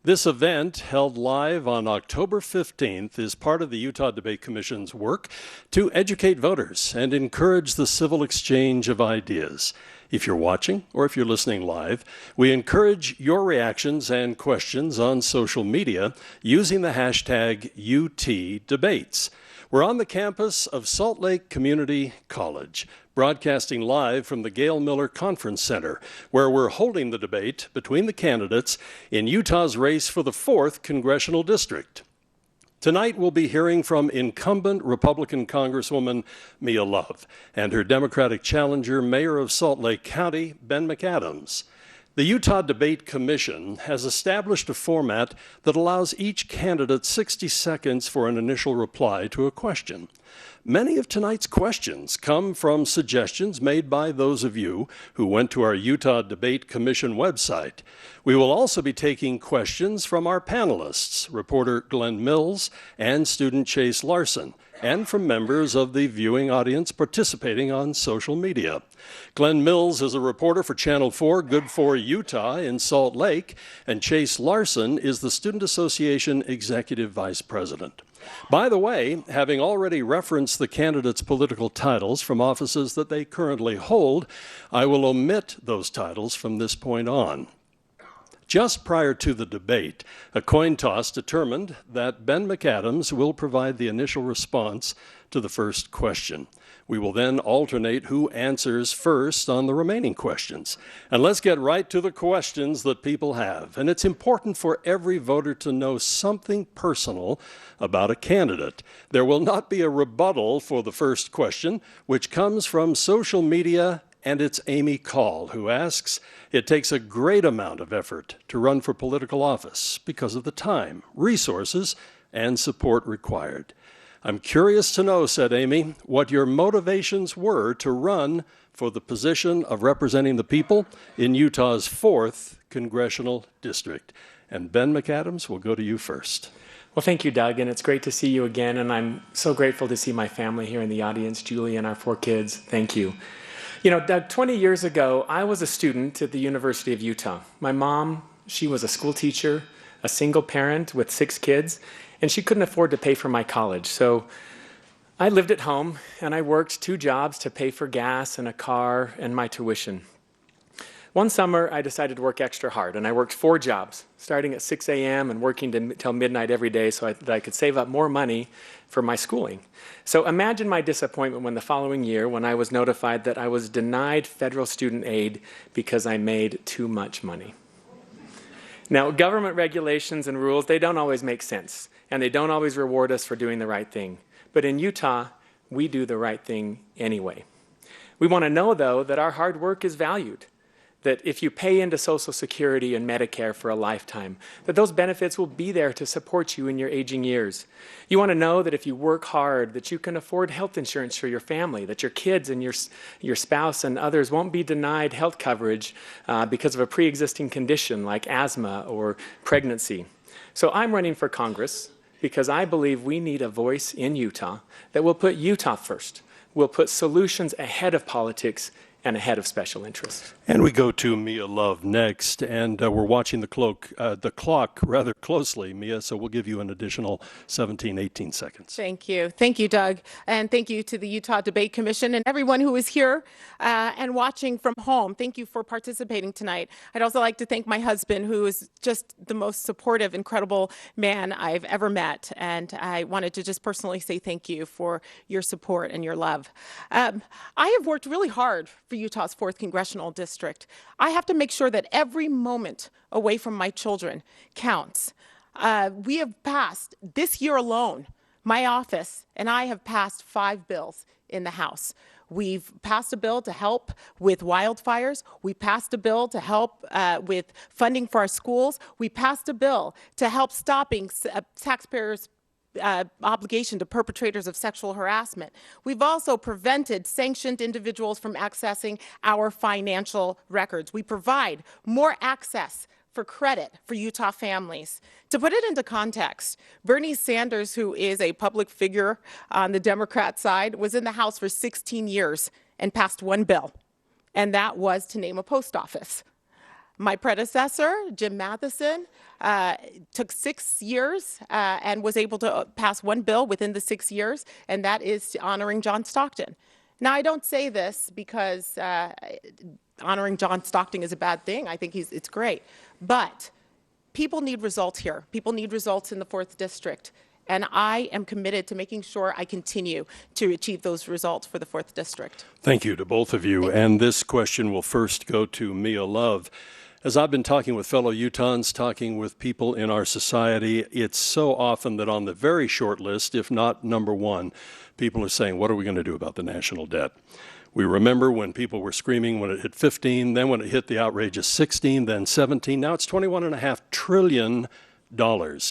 This event, held live on October 15th, is part of the Utah Debate Commission's work to educate voters and encourage the civil exchange of ideas. If you're watching or if you're listening live, we encourage your reactions and questions on social media using the hashtag #UTDebates. We're on the campus of Salt Lake Community College, broadcasting live from the Gail Miller Conference Center, where we're holding the debate between the candidates in Utah's race for the 4th Congressional District. Tonight we'll be hearing from incumbent Republican Congresswoman Mia Love and her Democratic challenger, Mayor of Salt Lake County, Ben McAdams. The Utah Debate Commission has established a format that allows each candidate 60 seconds for an initial reply to a question. Many of tonight's questions come from suggestions made by those of you who went to our Utah Debate Commission website. We will also be taking questions from our panelists, reporter Glenn Mills and student Chase Larson, and from members of the viewing audience participating on social media. Glenn Mills is a reporter for Channel 4 Good For Utah in Salt Lake, and Chase Larson is the Student Association Executive Vice President. By the way, having already referenced the candidates' political titles from offices that they currently hold, I will omit those titles from this point on. Just prior to the debate, a coin toss determined that Ben McAdams will provide the initial response to the first question. We will then alternate who answers first on the remaining questions. And let's get right to the questions that people have. And it's important for every voter to know something personal about a candidate. There will not be a rebuttal for the first question, which comes from social media, and it's Amy Call, who asks, "It takes a great amount of effort to run for political office because of the time, resources, and support required. I'm curious to know," said Amy, "what your motivations were to run for the position of representing the people in Utah's 4th Congressional District." And Ben McAdams, we'll go to you first. Well, thank you, Doug, and it's great to see you again, and I'm so grateful to see my family here in the audience, Julie and our 4 kids. Thank you. You know, Doug, 20 years ago, I was a student at the University of Utah. My mom, she was a school teacher, a single parent with 6 kids, and she couldn't afford to pay for my college. So I lived at home, and I worked 2 jobs to pay for gas and a car and my tuition. One summer, I decided to work extra hard, and I worked 4 jobs, starting at 6 a.m. and working till midnight every day so that I could save up more money for my schooling. So imagine my disappointment when the following year, when I was notified that I was denied federal student aid because I made too much money. Now, government regulations and rules, they don't always make sense, and they don't always reward us for doing the right thing. But in Utah, we do the right thing anyway. We want to know, though, that our hard work is valued, that if you pay into Social Security and Medicare for a lifetime, that those benefits will be there to support you in your aging years. You want to know that if you work hard, that you can afford health insurance for your family, that your kids and your spouse and others won't be denied health coverage because of a pre-existing condition like asthma or pregnancy. So I'm running for Congress because I believe we need a voice in Utah that will put Utah first, will put solutions ahead of politics and ahead of special interests. And we go to Mia Love next, and we're watching the clock rather closely, Mia, so we'll give you an additional 17, 18 seconds. Thank you. Thank you, Doug. And thank you to the Utah Debate Commission and everyone who is here and watching from home. Thank you for participating tonight. I'd also like to thank my husband, who is just the most supportive, incredible man I've ever met. And I wanted to just personally say thank you for your support and your love. I have worked really hard for Utah's 4th Congressional District. I have to make sure that every moment away from my children counts. We have passed, this year alone, my office and I have passed 5 bills in the House. We've passed a bill to help with wildfires. We passed a bill to help with funding for our schools. We passed a bill to help stopping taxpayers' obligation to perpetrators of sexual harassment. We've also prevented sanctioned individuals from accessing our financial records. We provide more access for credit for Utah families. To put it into context, Bernie Sanders, who is a public figure on the Democrat side, was in the House for 16 years and passed 1 bill, and that was to name a post office. My predecessor, Jim Matheson, took 6 years and was able to pass one bill within the 6 years, and that is honoring John Stockton. Now, I don't say this because honoring John Stockton is a bad thing. I think it's great. But people need results here. People need results in the 4th District. And I am committed to making sure I continue to achieve those results for the 4th District. Thank you to both of you. And this question will first go to Mia Love. As I've been talking with fellow Utahns, talking with people in our society, it's so often that on the very short list, if not number one, people are saying, what are we going to do about the national debt? We remember when people were screaming when it hit 15, then when it hit the outrageous 16, then 17. Now it's $21.5 trillion.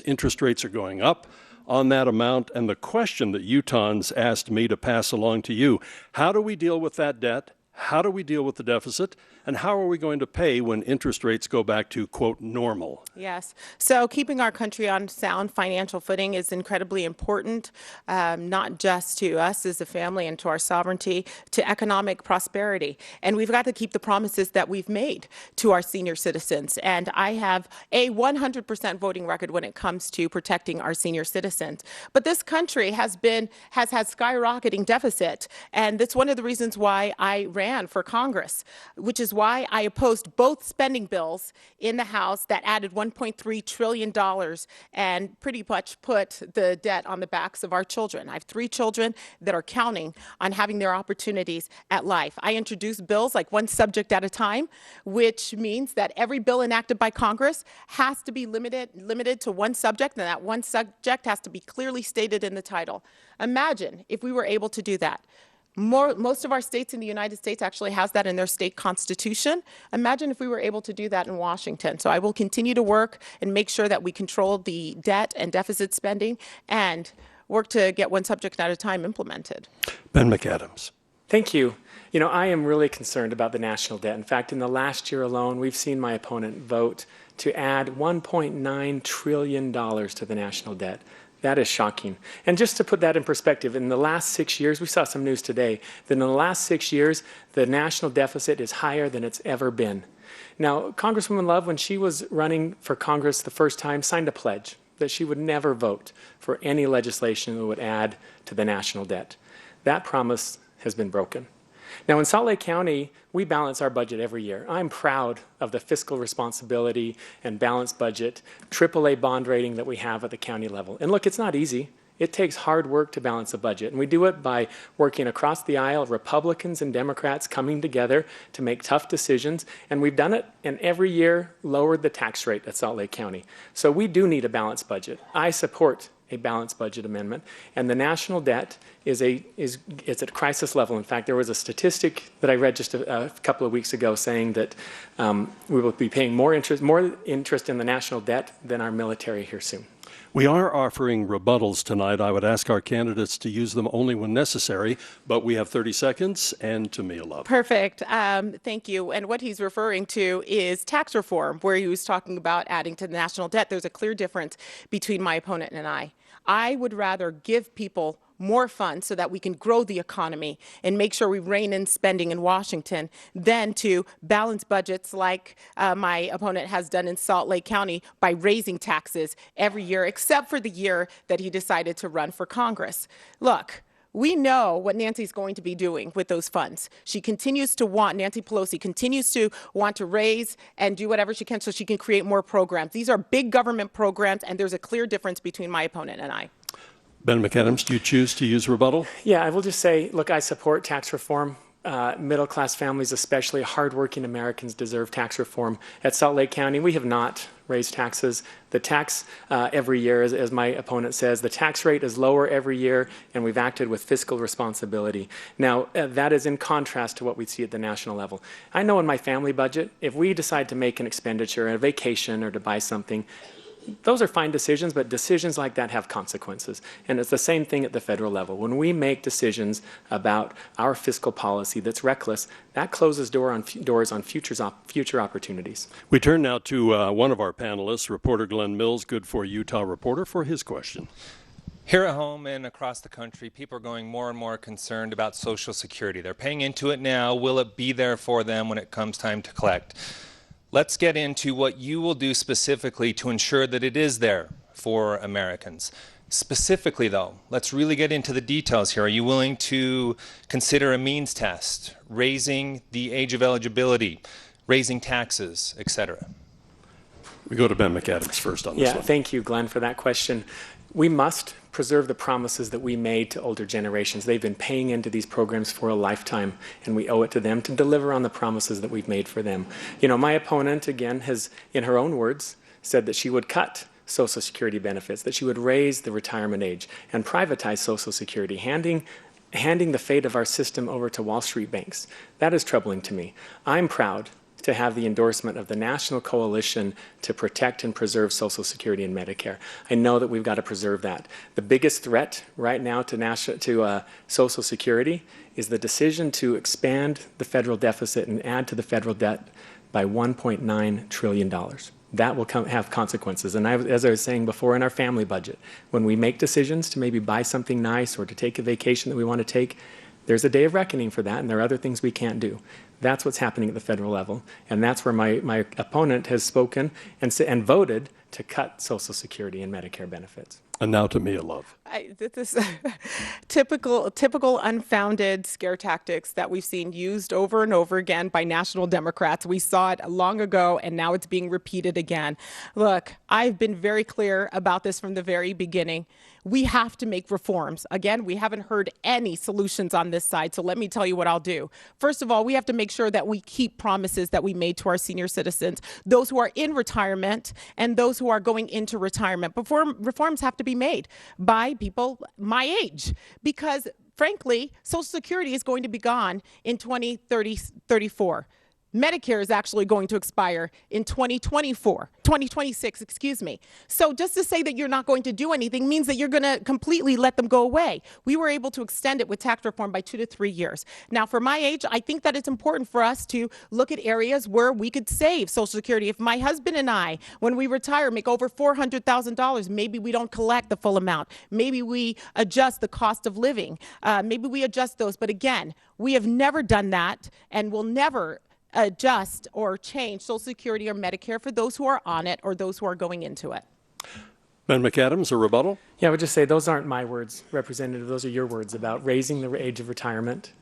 Interest rates are going up on that amount. And the question that Utahns asked me to pass along to you, how do we deal with that debt? How do we deal with the deficit? And how are we going to pay when interest rates go back to, quote, normal? Yes. So keeping our country on sound financial footing is incredibly important, not just to us as a family and to our sovereignty, to economic prosperity. And we've got to keep the promises that we've made to our senior citizens. And I have a 100% voting record when it comes to protecting our senior citizens. But this country has had skyrocketing deficit. And that's one of the reasons why I ran for Congress, which is why I opposed both spending bills in the House that added $1.3 trillion and pretty much put the debt on the backs of our children. I have 3 children that are counting on having their opportunities at life. I introduced bills like one subject at a time, which means that every bill enacted by Congress has to be limited to one subject, and that one subject has to be clearly stated in the title. Imagine if we were able to do that. Most of our states in the United States actually has that in their state constitution. Imagine if we were able to do that in Washington. So I will continue to work and make sure that we control the debt and deficit spending and work to get one subject at a time implemented. Ben McAdams. Thank you. You know, I am really concerned about the national debt. In fact, in the last year alone, we've seen my opponent vote to add $1.9 trillion to the national debt. That is shocking. And just to put that in perspective, in the last 6 years, we saw some news today, that in the last 6 years, the national deficit is higher than it's ever been. Now, Congresswoman Love, when she was running for Congress the first time, signed a pledge that she would never vote for any legislation that would add to the national debt. That promise has been broken. Now, in Salt Lake County, we balance our budget every year. I'm proud of the fiscal responsibility and balanced budget, AAA bond rating that we have at the county level. And look, it's not easy. It takes hard work to balance a budget. And we do it by working across the aisle, Republicans and Democrats coming together to make tough decisions. And we've done it, and every year lowered the tax rate at Salt Lake County. So we do need a balanced budget. I support a balanced budget amendment, and the national debt is at crisis level. In fact, there was a statistic that I read just a couple of weeks ago saying that we will be paying more interest in the national debt than our military here soon. We are offering rebuttals tonight. I would ask our candidates to use them only when necessary, but we have 30 seconds, and to Mia Love. Perfect. Thank you. And what he's referring to is tax reform, where he was talking about adding to the national debt. There's a clear difference between my opponent and I. I would rather give people more funds so that we can grow the economy and make sure we rein in spending in Washington than to balance budgets like my opponent has done in Salt Lake County by raising taxes every year, except for the year that he decided to run for Congress. Look, we know what Nancy's going to be doing with those funds. Nancy Pelosi continues to want to raise and do whatever she can so she can create more programs. These are big government programs, and there's a clear difference between my opponent and I. Ben McAdams, do you choose to use rebuttal? Yeah, I will just say, look, I support tax reform. Middle-class families, especially hardworking Americans, deserve tax reform. At Salt Lake County, we have not raised taxes. The tax every year, as my opponent says, the tax rate is lower every year, and we've acted with fiscal responsibility. Now, that is in contrast to what we see at the national level. I know in my family budget, if we decide to make an expenditure, a vacation, or to buy something, those are fine decisions, but decisions like that have consequences. And it's the same thing at the federal level. When we make decisions about our fiscal policy that's reckless, that closes doors on future opportunities. We turn now to one of our panelists, reporter Glenn Mills, Good for Utah reporter, for his question. Here at home and across the country, people are growing more and more concerned about Social Security. They're paying into it now. Will it be there for them when it comes time to collect? Let's get into what you will do specifically to ensure that it is there for Americans. Specifically, though, let's really get into the details here. Are you willing to consider a means test, raising the age of eligibility, raising taxes, etc.? We go to Ben McAdams first on this one. Thank you, Glenn, for that question. We must preserve the promises that we made to older generations. They've been paying into these programs for a lifetime, and we owe it to them to deliver on the promises that we've made for them. You know, my opponent, again, has, in her own words, said that she would cut Social Security benefits, that she would raise the retirement age and privatize Social Security, handing the fate of our system over to Wall Street banks. That is troubling to me. I'm proud to have the endorsement of the National Coalition to protect and preserve Social Security and Medicare. I know that we've got to preserve that. The biggest threat right now to Social Security is the decision to expand the federal deficit and add to the federal debt by $1.9 trillion. That will have consequences. And as I was saying before, in our family budget, when we make decisions to maybe buy something nice or to take a vacation that we want to take, there's a day of reckoning for that, and there are other things we can't do. That's what's happening at the federal level, and that's where my opponent has spoken and voted to cut Social Security and Medicare benefits. And now to Mia Love. This is typical unfounded scare tactics that we've seen used over and over again by national Democrats. We saw it long ago, and now it's being repeated again. Look, I've been very clear about this from the very beginning. We have to make reforms. Again, we haven't heard any solutions on this side, so let me tell you what I'll do. First of all, we have to make sure that we keep promises that we made to our senior citizens, those who are in retirement and those who are going into retirement. Reforms have to be made by people my age, because frankly, Social Security is going to be gone in 2034. Medicare is actually going to expire in 2026, excuse me. So just to say that you're not going to do anything means that you're going to completely let them go away. We were able to extend it with tax reform by 2 to 3 years. Now, for my age, I think that it's important for us to look at areas where we could save Social Security. If my husband and I, when we retire, make over $400,000, maybe we don't collect the full amount. Maybe we adjust the cost of living. Maybe we adjust those. But again, we have never done that and will never adjust or change Social Security or Medicare for those who are on it or those who are going into it. Ben McAdams, a rebuttal? Yeah, I would just say those aren't my words, Representative. Those are your words about raising the age of retirement,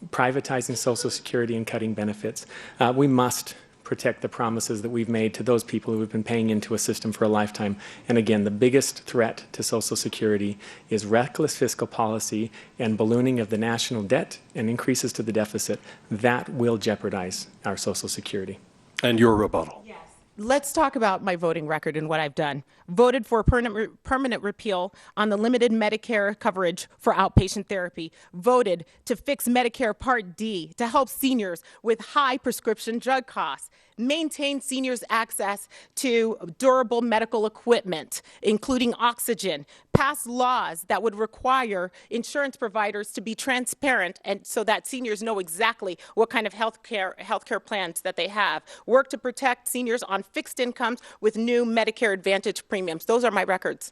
privatizing Social Security, and cutting benefits. We must protect the promises that we've made to those people who have been paying into a system for a lifetime. And again, the biggest threat to Social Security is reckless fiscal policy and ballooning of the national debt and increases to the deficit. That will jeopardize our Social Security. And your rebuttal. Yes. Let's talk about my voting record and what I've done. Voted for permanent repeal on the limited Medicare coverage for outpatient therapy. Voted to fix Medicare Part D to help seniors with high prescription drug costs. Maintain seniors' access to durable medical equipment, including oxygen. Pass laws that would require insurance providers to be transparent and so that seniors know exactly what kind of healthcare plans that they have. Work to protect seniors on fixed incomes with new Medicare Advantage premiums. Those are my records.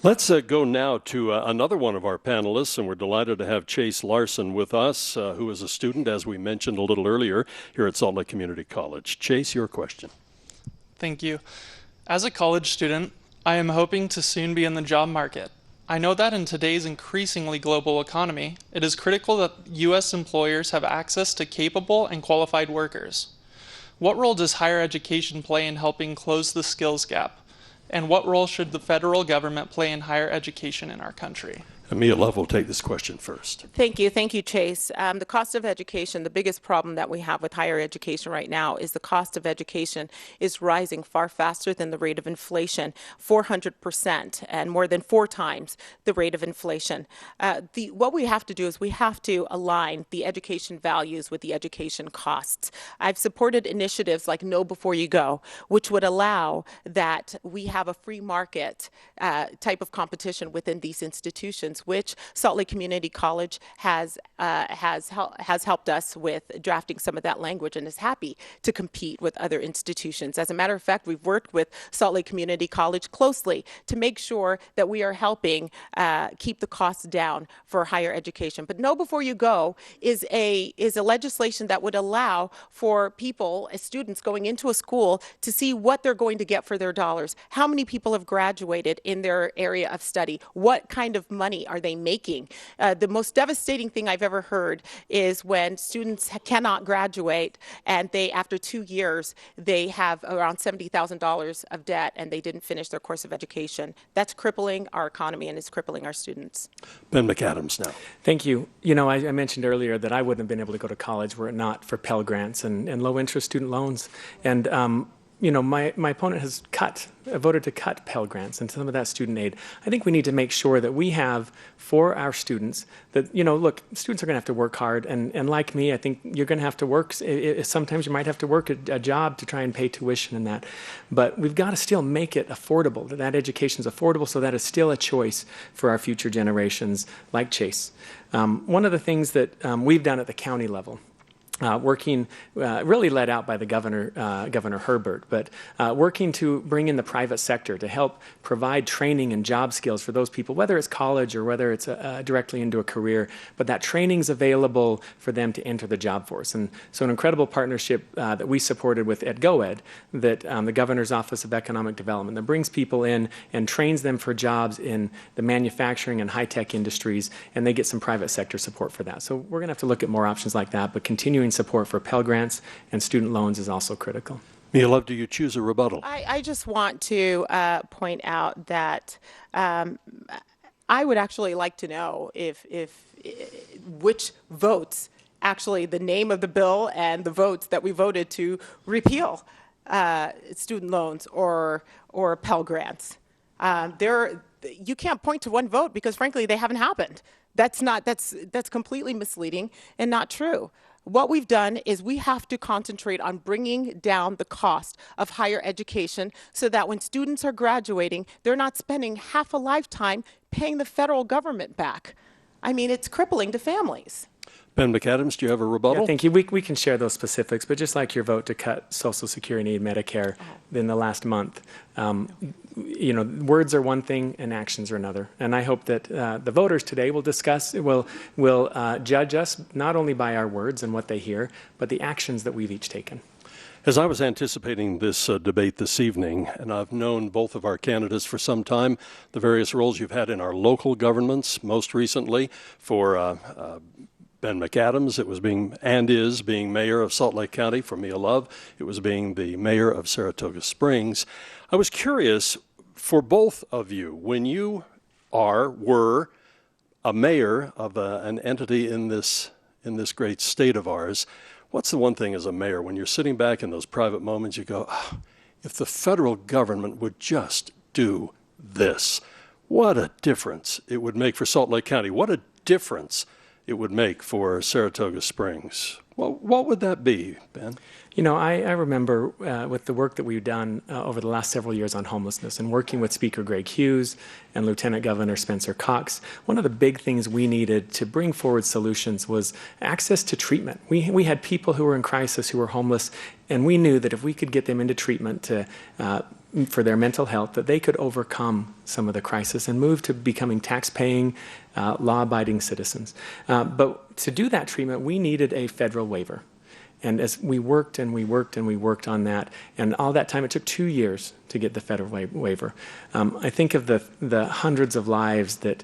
Let's go now to another one of our panelists, and we're delighted to have Chase Larson with us, who is a student, as we mentioned a little earlier, here at Salt Lake Community College. Chase, your question. Thank you. As a college student, I am hoping to soon be in the job market. I know that in today's increasingly global economy, it is critical that U.S. employers have access to capable and qualified workers. What role does higher education play in helping close the skills gap? And what role should the federal government play in higher education in our country? Mia Love will take this question first. Thank you, Chase. The cost of education, the biggest problem that we have with higher education right now is the cost of education is rising far faster than the rate of inflation, 400%, and more than 4 times the rate of inflation. What we have to do is we have to align the education values with the education costs. I've supported initiatives like Know Before You Go, which would allow that we have a free market type of competition within these institutions students, which Salt Lake Community College has helped us with drafting some of that language and is happy to compete with other institutions. As a matter of fact, we've worked with Salt Lake Community College closely to make sure that we are helping keep the costs down for higher education. But Know Before You Go is a legislation that would allow for people, as students going into a school, to see what they're going to get for their dollars. How many people have graduated in their area of study? What kind of money are they making? The most devastating thing I've ever heard is when students cannot graduate and they, after 2 years, they have around $70,000 of debt and they didn't finish their course of education. That's crippling our economy and is crippling our students. Ben McAdams now. Thank you. You know, I mentioned earlier that I wouldn't have been able to go to college were it not for Pell Grants and low-interest student loans. And you know, my opponent has voted to cut Pell Grants and some of that student aid. I think we need to make sure that we have for our students that, you know, look, students are going to have to work hard. And like me, I think you're going to have to work. Sometimes you might have to work a job to try and pay tuition and that. But we've got to still make it affordable, that education is affordable so that is still a choice for our future generations like Chase. One of the things that we've done at the county level, working, really led out by the Governor Herbert, but working to bring in the private sector to help provide training and job skills for those people, whether it's college or whether it's directly into a career, but that training's available for them to enter the job force. And so an incredible partnership that we supported with EdGoEd, that the Governor's Office of Economic Development, that brings people in and trains them for jobs in the manufacturing and high-tech industries, and they get some private sector support for that. So we're going to have to look at more options like that, but continuing support for Pell Grants and student loans is also critical. Mia Love, do you choose a rebuttal? I just want to point out that I would actually like to know if which votes, actually the name of the bill and the votes that we voted to repeal student loans or Pell Grants. You can't point to one vote because frankly they haven't happened. That's completely misleading and not true. What we've done is we have to concentrate on bringing down the cost of higher education so that when students are graduating, they're not spending half a lifetime paying the federal government back. I mean, it's crippling to families. Ben McAdams, do you have a rebuttal? Yeah, thank you. We can share those specifics, but just like your vote to cut Social Security and Medicare in the last month, you know, words are one thing and actions are another. And I hope that the voters today will judge us not only by our words and what they hear, but the actions that we've each taken. As I was anticipating this debate this evening, and I've known both of our candidates for some time, the various roles you've had in our local governments, most recently for Ben McAdams, it was is being mayor of Salt Lake County. For Mia Love, it was being the mayor of Saratoga Springs. I was curious, for both of you, when you were a mayor of an entity in this great state of ours, what's the one thing as a mayor, when you're sitting back in those private moments, you go, oh, if the federal government would just do this, what a difference it would make for Salt Lake County. What a difference it would make for Saratoga Springs. Well, what would that be, Ben? You know, I remember with the work that we've done over the last several years on homelessness and working with Speaker Greg Hughes and Lieutenant Governor Spencer Cox, one of the big things we needed to bring forward solutions was access to treatment. We had people who were in crisis, who were homeless, and we knew that if we could get them into treatment for their mental health, that they could overcome some of the crisis and move to becoming tax-paying, law-abiding citizens. But to do that treatment, we needed a federal waiver. And as we worked and we worked and we worked on that, and all that time, it took 2 years to get the federal waiver. I think of the hundreds of lives that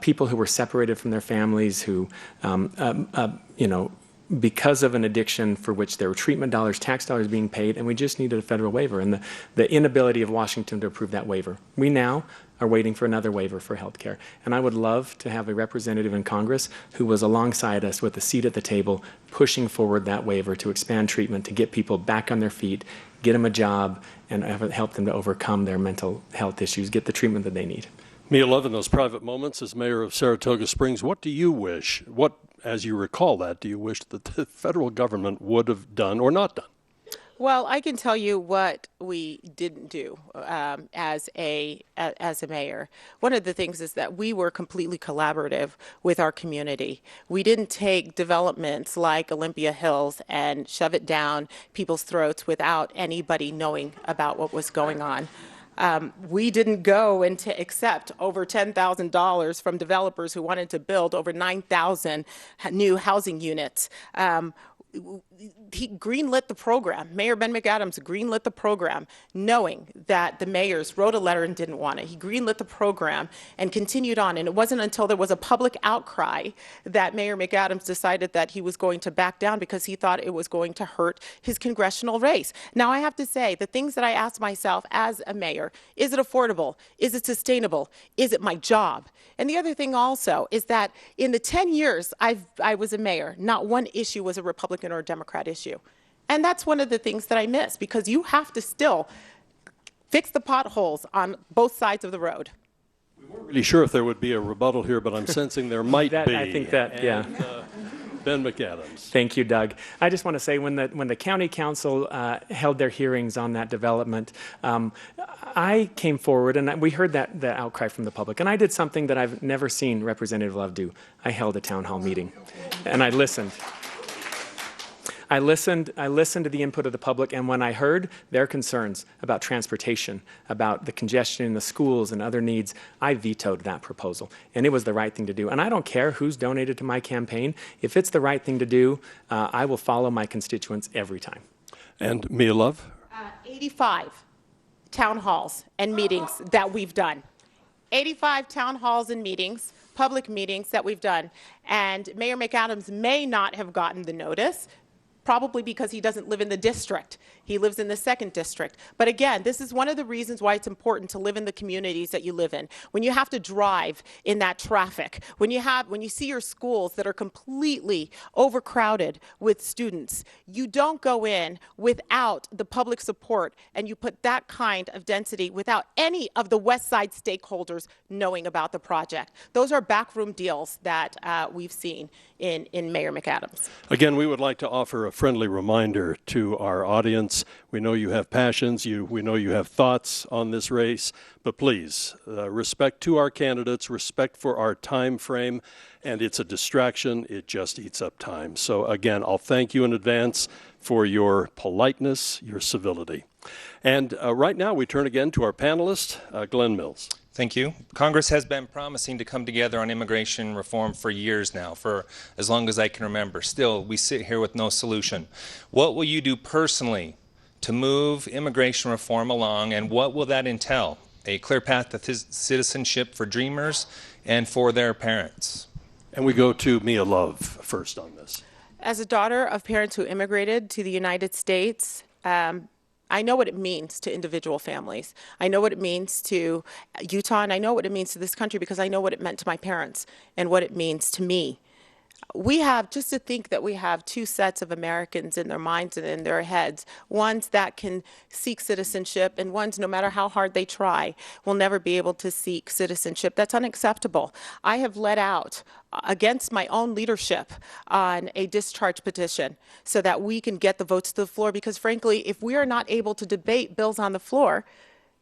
people who were separated from their families, who, you know, because of an addiction for which there were treatment dollars, tax dollars being paid, and we just needed a federal waiver, and the inability of Washington to approve that waiver. We now are waiting for another waiver for health care. And I would love to have a representative in Congress who was alongside us with a seat at the table, pushing forward that waiver to expand treatment, to get people back on their feet, get them a job, and help them to overcome their mental health issues, get the treatment that they need. Mia Love, in those private moments as mayor of Saratoga Springs, what do you wish, as you recall that, do you wish that the federal government would have done or not done? Well, I can tell you what we didn't do as a mayor. One of the things is that we were completely collaborative with our community. We didn't take developments like Olympia Hills and shove it down people's throats without anybody knowing about what was going on. We didn't go and to accept over $10,000 from developers who wanted to build over 9,000 new housing units. He greenlit the program. Mayor Ben McAdams greenlit the program, knowing that the mayors wrote a letter and didn't want it. He greenlit the program and continued on. And it wasn't until there was a public outcry that Mayor McAdams decided that he was going to back down because he thought it was going to hurt his congressional race. Now, I have to say, the things that I asked myself as a mayor, is it affordable? Is it sustainable? Is it my job? And the other thing also is that in the 10 years I was a mayor, not one issue was a Republican or a Democrat issue. And that's one of the things that I miss, because you have to still fix the potholes on both sides of the road. We weren't really sure if there would be a rebuttal here, but I'm sensing there might be. I think that, yeah. Ben McAdams. Thank you, Doug. I just want to say when the county council held their hearings on that development, I came forward and we heard the outcry from the public, and I did something that I've never seen Representative Love do. I held a town hall meeting, and I listened. I listened to the input of the public, and when I heard their concerns about transportation, about the congestion in the schools and other needs, I vetoed that proposal, and it was the right thing to do. And I don't care who's donated to my campaign. If it's the right thing to do, I will follow my constituents every time. And Mia Love? 85 town halls and meetings that we've done. 85 town halls and meetings, public meetings that we've done. And Mayor McAdams may not have gotten the notice, probably because he doesn't live in the district. He lives in the 2nd district. But again, this is one of the reasons why it's important to live in the communities that you live in. When you have to drive in that traffic, when you see your schools that are completely overcrowded with students, you don't go in without the public support, and you put that kind of density without any of the West Side stakeholders knowing about the project. Those are backroom deals that we've seen in Mayor McAdams. Again, we would like to offer a friendly reminder to our audience. We know you have passions, we know you have thoughts on this race, but please, respect to our candidates, respect for our time frame, and it's a distraction. It just eats up time. So again, I'll thank you in advance for your politeness, your civility. And right now we turn again to our panelist, Glenn Mills. Thank you. Congress has been promising to come together on immigration reform for years now, for as long as I can remember. Still, we sit here with no solution. What will you do personally to move immigration reform along, and what will that entail? A clear path to citizenship for dreamers and for their parents. And we go to Mia Love first on this. As a daughter of parents who immigrated to the United States, I know what it means to individual families. I know what it means to Utah, and I know what it means to this country because I know what it meant to my parents and what it means to me. We have, just to think that we have two sets of Americans in their minds and in their heads, ones that can seek citizenship and ones, no matter how hard they try, will never be able to seek citizenship. That's unacceptable. I have let out against my own leadership on a discharge petition so that we can get the votes to the floor, because frankly, if we are not able to debate bills on the floor,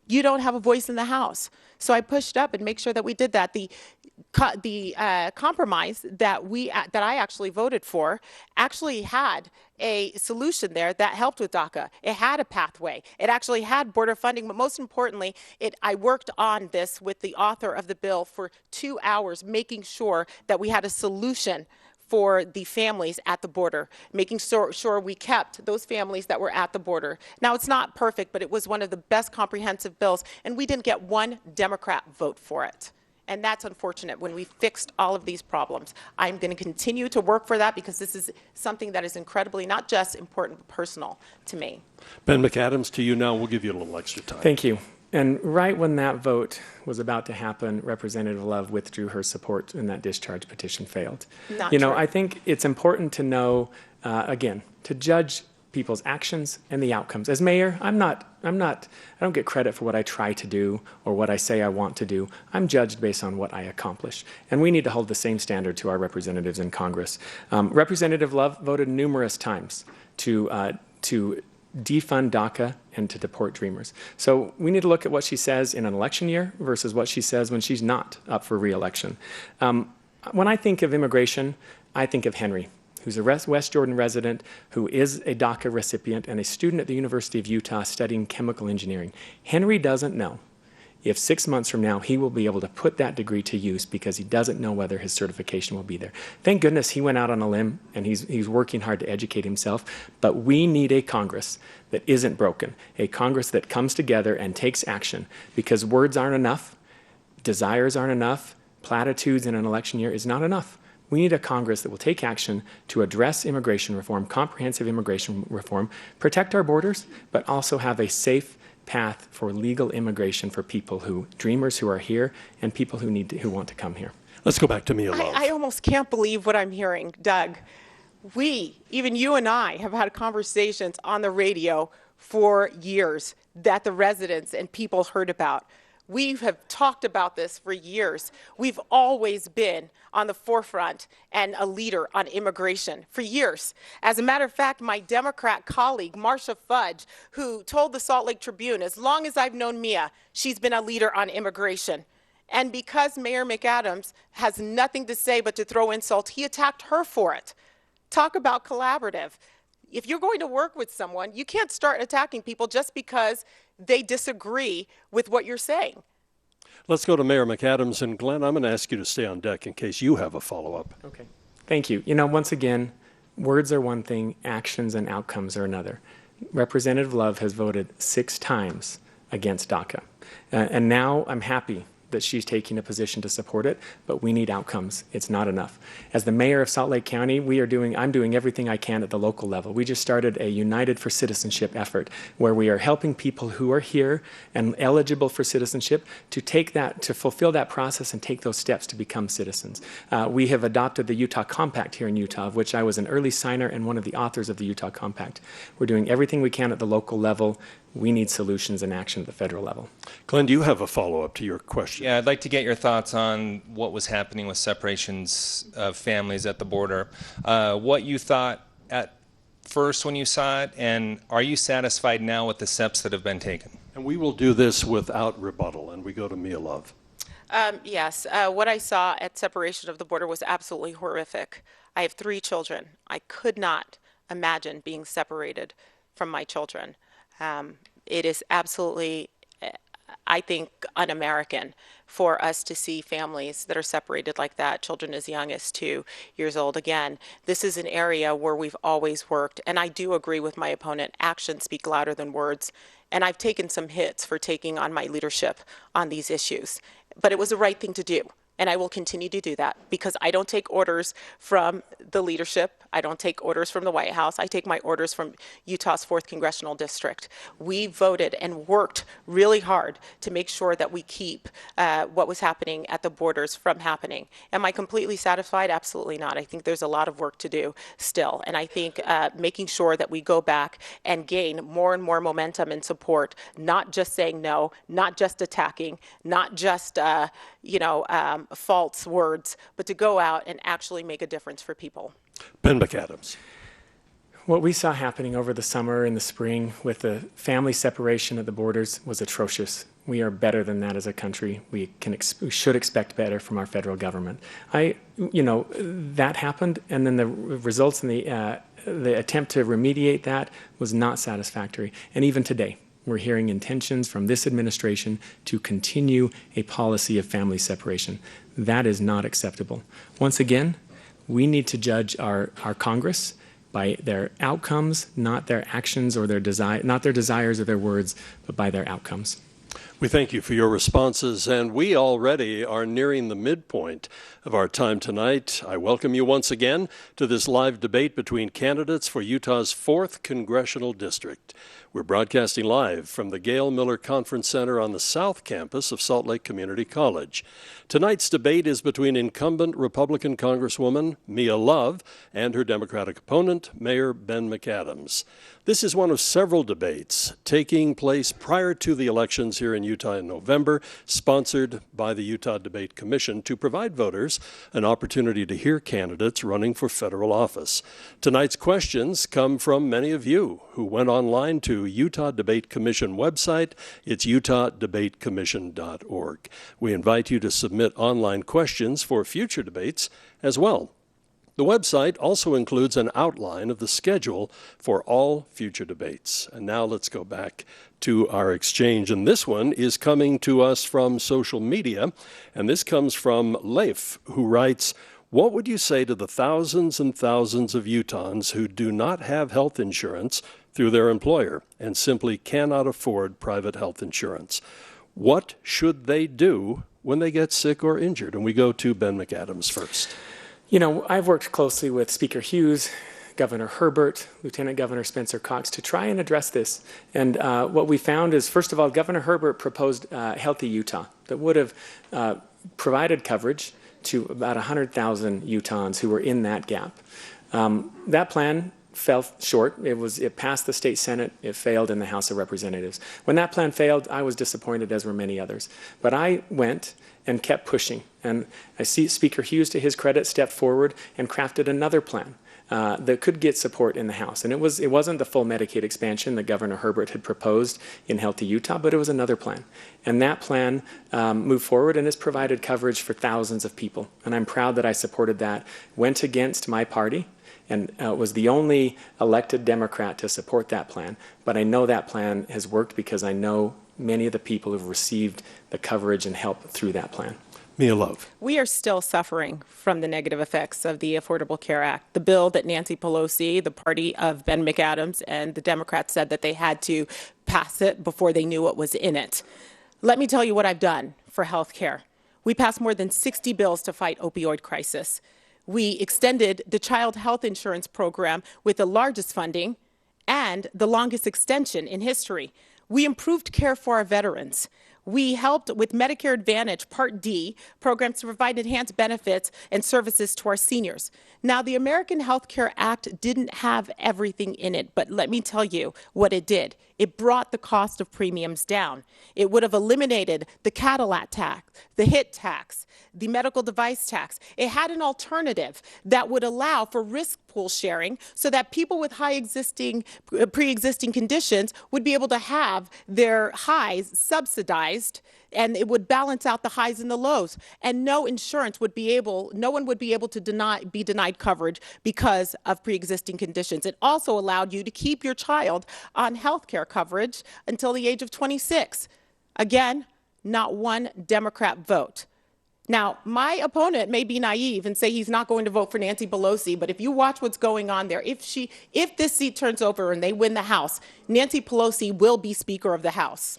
you don't have a voice in the House. So I pushed up and make sure that we did that. The compromise that I actually voted for actually had a solution there that helped with DACA. It had a pathway. It actually had border funding, but most importantly, I worked on this with the author of the bill for 2 hours, making sure that we had a solution for the families at the border, making sure we kept those families that were at the border. Now, it's not perfect, but it was one of the best comprehensive bills, and we didn't get one Democrat vote for it. And that's unfortunate when we fixed all of these problems. I'm going to continue to work for that because this is something that is incredibly not just important, but personal to me. Ben McAdams, to you now. We'll give you a little extra time. Thank you. And right when that vote was about to happen, Representative Love withdrew her support and that discharge petition failed. Not you know, true. I think it's important to know, again, to judge people's actions and the outcomes. As mayor, I don't get credit for what I try to do or what I say I want to do. I'm judged based on what I accomplish. And we need to hold the same standard to our representatives in Congress. Representative Love voted numerous times to defund DACA and to deport dreamers. So we need to look at what she says in an election year versus what she says when she's not up for re-election. When I think of immigration, I think of Henry, who's a West Jordan resident, who is a DACA recipient and a student at the University of Utah studying chemical engineering. Henry doesn't know if 6 months from now he will be able to put that degree to use because he doesn't know whether his certification will be there. Thank goodness he went out on a limb and he's working hard to educate himself, but we need a Congress that isn't broken, a Congress that comes together and takes action, because words aren't enough, desires aren't enough, platitudes in an election year is not enough. We need a Congress that will take action to address immigration reform, comprehensive immigration reform, protect our borders, but also have a safe path for legal immigration for people dreamers who are here and people who want to come here. Let's go back to Mia Love. I almost can't believe what I'm hearing, Doug. We, even you and I, have had conversations on the radio for years that the residents and people heard about. We have talked about this for years. We've always been on the forefront and a leader on immigration for years. As a matter of fact, my Democrat colleague, Marcia Fudge, who told the Salt Lake Tribune, as long as I've known Mia, she's been a leader on immigration. And because Mayor McAdams has nothing to say but to throw insult, he attacked her for it. Talk about collaborative. If you're going to work with someone, you can't start attacking people just because they disagree with what you're saying. Let's go to Mayor McAdams. And Glenn, I'm going to ask you to stay on deck in case you have a follow-up. Okay. Thank you. You know, once again, words are one thing, actions and outcomes are another. Representative Love has voted 6 times against DACA. And now I'm happy that she's taking a position to support it, but we need outcomes. It's not enough. As the mayor of Salt Lake County, I'm doing everything I can at the local level. We just started a United for Citizenship effort where we are helping people who are here and eligible for citizenship to fulfill that process and take those steps to become citizens. We have adopted the Utah Compact here in Utah, of which I was an early signer and one of the authors of the Utah Compact. We're doing everything we can at the local level. We need solutions and action at the federal level. Glenn, do you have a follow-up to your question? Yeah, I'd like to get your thoughts on what was happening with separations of families at the border. What you thought at first when you saw it, and are you satisfied now with the steps that have been taken? And we will do this without rebuttal, and we go to Mia Love. Yes, what I saw at separation of the border was absolutely horrific. I have 3 children. I could not imagine being separated from my children. It is absolutely, I think, un-American for us to see families that are separated like that, children as young as 2 years old. Again, this is an area where we've always worked, and I do agree with my opponent, actions speak louder than words, and I've taken some hits for taking on my leadership on these issues, but it was the right thing to do. And I will continue to do that because I don't take orders from the leadership. I don't take orders from the White House. I take my orders from Utah's 4th Congressional District. We voted and worked really hard to make sure that we keep what was happening at the borders from happening. Am I completely satisfied? Absolutely not. I think there's a lot of work to do still. And I think making sure that we go back and gain more and more momentum and support, not just saying no, not just attacking, not just, false words, but to go out and actually make a difference for people. Ben McAdams. What we saw happening over the summer and the spring with the family separation at the borders was atrocious. We are better than that as a country. We should expect better from our federal government. That happened, and then the results and the attempt to remediate that was not satisfactory. And even today, we're hearing intentions from this administration to continue a policy of family separation. That is not acceptable. Once again, we need to judge our Congress by their outcomes, not their actions or not their desires or their words, but by their outcomes. We thank you for your responses, and we already are nearing the midpoint of our time tonight. I welcome you once again to this live debate between candidates for Utah's 4th Congressional District. We're broadcasting live from the Gail Miller Conference Center on the South Campus of Salt Lake Community College. Tonight's debate is between incumbent Republican Congresswoman Mia Love and her Democratic opponent, Mayor Ben McAdams. This is one of several debates taking place prior to the elections here in Utah in November, sponsored by the Utah Debate Commission to provide voters an opportunity to hear candidates running for federal office. Tonight's questions come from many of you who went online to Utah Debate Commission website. It's utahdebatecommission.org. We invite you to submit online questions for future debates as well. The website also includes an outline of the schedule for all future debates. And now let's go back to our exchange. And this one is coming to us from social media. And this comes from Leif, who writes, "What would you say to the thousands and thousands of Utahns who do not have health insurance through their employer and simply cannot afford private health insurance? What should they do when they get sick or injured?" And we go to Ben McAdams first. You know, I've worked closely with Speaker Hughes, Governor Herbert, Lieutenant Governor Spencer Cox to try and address this. And what we found is, first of all, Governor Herbert proposed Healthy Utah that would have provided coverage to about 100,000 Utahns who were in that gap. That plan fell short. It passed the state Senate. It failed in the House of Representatives. When that plan failed, I was disappointed, as were many others. But I went and kept pushing. And I see Speaker Hughes, to his credit, stepped forward and crafted another plan that could get support in the House. And it wasn't the full Medicaid expansion that Governor Herbert had proposed in Healthy Utah, but it was another plan. And that plan moved forward and has provided coverage for thousands of people. And I'm proud that I supported that, went against my party, and was the only elected Democrat to support that plan. But I know that plan has worked because I know many of the people who've received the coverage and help through that plan. Mia Love. We are still suffering from the negative effects of the Affordable Care Act. The bill that Nancy Pelosi, the party of Ben McAdams, and the Democrats said that they had to pass it before they knew what was in it. Let me tell you what I've done for health care. We passed more than 60 bills to fight opioid crisis. We extended the child health insurance program with the largest funding and the longest extension in history. We improved care for our veterans. We helped with Medicare Advantage Part D programs to provide enhanced benefits and services to our seniors. Now, the American Health Care Act didn't have everything in it, but let me tell you what it did. It brought the cost of premiums down. It would have eliminated the Cadillac tax, the HIT tax, the medical device tax. It had an alternative that would allow for risk pool sharing so that people with pre-existing conditions would be able to have their highs subsidized, and it would balance out the highs and the lows. And no one would be able to be denied coverage because of pre-existing conditions. It also allowed you to keep your child on health care coverage until the age of 26. Again, not one Democrat vote. Now, my opponent may be naive and say he's not going to vote for Nancy Pelosi, but if you watch what's going on there, if this seat turns over and they win the House, Nancy Pelosi will be Speaker of the House.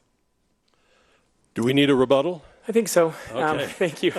Do we need a rebuttal? I think so. Okay. Thank you.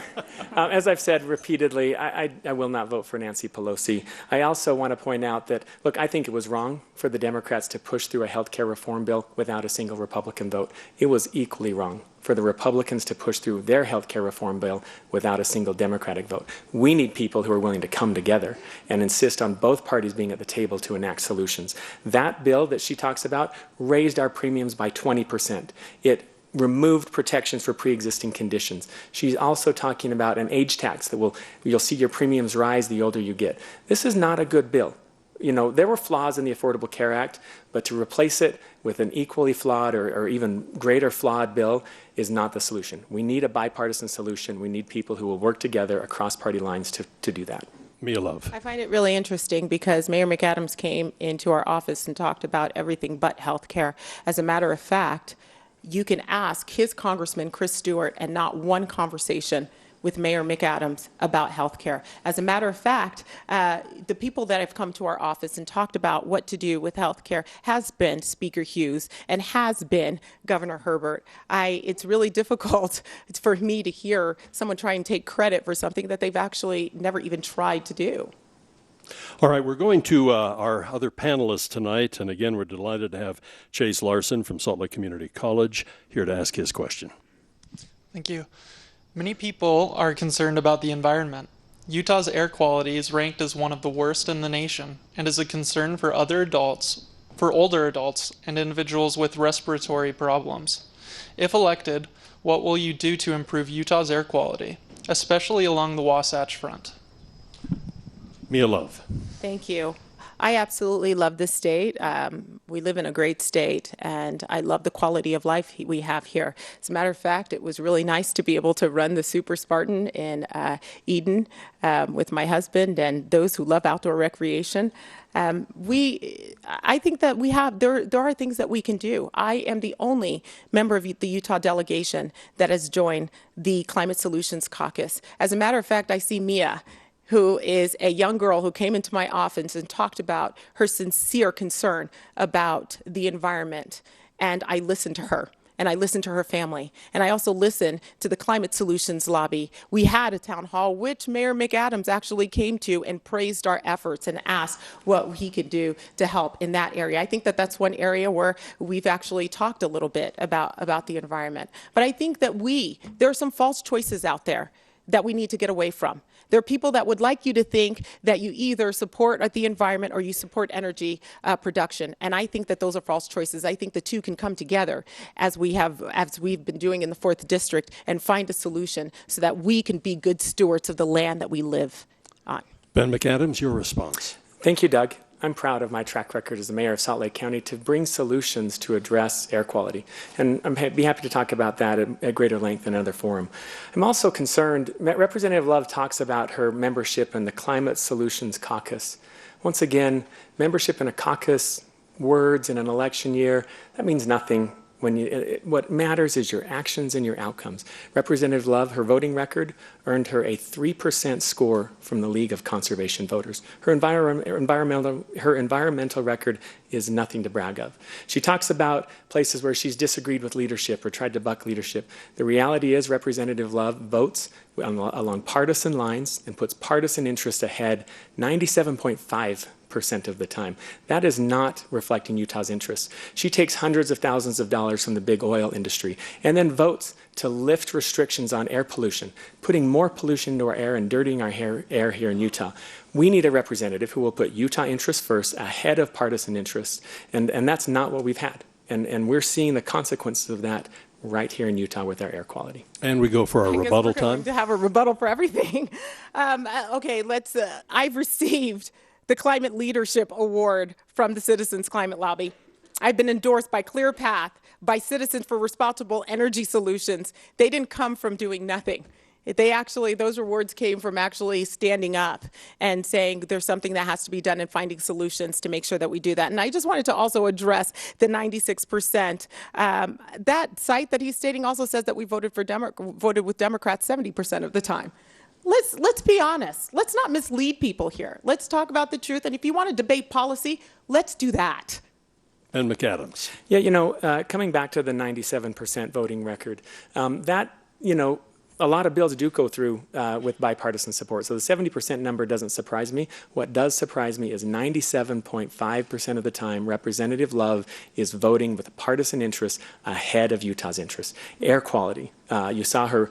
As I've said repeatedly, I will not vote for Nancy Pelosi. I also want to point out that, look, I think it was wrong for the Democrats to push through a health care reform bill without a single Republican vote. It was equally wrong for the Republicans to push through their health care reform bill without a single Democratic vote. We need people who are willing to come together and insist on both parties being at the table to enact solutions. That bill that she talks about raised our premiums by 20%. It removed protections for pre-existing conditions. She's also talking about an age tax that you'll see your premiums rise the older you get. This is not a good bill. You know, there were flaws in the Affordable Care Act, but to replace it with an equally flawed or even greater flawed bill is not the solution. We need a bipartisan solution. We need people who will work together across party lines to do that. Mia Love. I find it really interesting because Mayor McAdams came into our office and talked about everything but health care. As a matter of fact, you can ask his Congressman, Chris Stewart, and not one conversation with Mayor McAdams about health care. As a matter of fact, the people that have come to our office and talked about what to do with health care has been Speaker Hughes and has been Governor Herbert. It's really difficult for me to hear someone try and take credit for something that they've actually never even tried to do. All right, we're going to our other panelists tonight, and again, we're delighted to have Chase Larson from Salt Lake Community College here to ask his question. Thank you. Many people are concerned about the environment. Utah's air quality is ranked as one of the worst in the nation and is a concern for older adults, and individuals with respiratory problems. If elected, what will you do to improve Utah's air quality, especially along the Wasatch Front? Mia Love. Thank you. I absolutely love this state. We live in a great state, and I love the quality of life we have here. As a matter of fact, it was really nice to be able to run the Super Spartan in Eden with my husband and those who love outdoor recreation. I think that there are things that we can do. I am the only member of the Utah delegation that has joined the Climate Solutions Caucus. As a matter of fact, I see Mia, who is a young girl who came into my office and talked about her sincere concern about the environment. And I listened to her, and I listened to her family. And I also listened to the Climate Solutions Lobby. We had a town hall, which Mayor McAdams actually came to and praised our efforts and asked what he could do to help in that area. I think that that's one area where we've actually talked a little bit about the environment. But I think that there are some false choices out there that we need to get away from. There are people that would like you to think that you either support the environment or you support energy production. And I think that those are false choices. I think the two can come together as we've been doing in the 4th District and find a solution so that we can be good stewards of the land that we live on. Ben McAdams, your response. Thank you, Doug. I'm proud of my track record as the mayor of Salt Lake County to bring solutions to address air quality. And I'd be happy to talk about that at greater length in another forum. I'm also concerned, Representative Love talks about her membership in the Climate Solutions Caucus. Once again, membership in a caucus, words in an election year, that means nothing. What matters is your actions and your outcomes. Representative Love, her voting record earned her a 3% score from the League of Conservation Voters. Her environmental record is nothing to brag of. She talks about places where she's disagreed with leadership or tried to buck leadership. The reality is Representative Love votes along partisan lines and puts partisan interest ahead 97.5% of the time. That is not reflecting Utah's interests. She takes hundreds of thousands of dollars from the big oil industry and then votes to lift restrictions on air pollution, putting more pollution into our air and dirtying our air here in Utah. We need a representative who will put Utah interests first ahead of partisan interests, and that's not what we've had. And we're seeing the consequences of that right here in Utah with our air quality. And we go for our rebuttal we're time. going to have a rebuttal for everything. Okay, I've received the Climate Leadership Award from the Citizens Climate Lobby. I've been endorsed by ClearPath, by Citizens for Responsible Energy Solutions. They didn't come from doing nothing. Those awards came from actually standing up and saying there's something that has to be done and finding solutions to make sure that we do that. And I just wanted to also address the 96%. That site that he's stating also says that we voted with Democrats 70% of the time. Let's be honest. Let's not mislead people here. Let's talk about the truth. And if you want to debate policy, let's do that. Ben McAdams. Yeah, coming back to the 97% voting record, a lot of bills do go through with bipartisan support. So the 70% number doesn't surprise me. What does surprise me is 97.5% of the time, Representative Love is voting with partisan interests ahead of Utah's interests. Air quality. You saw her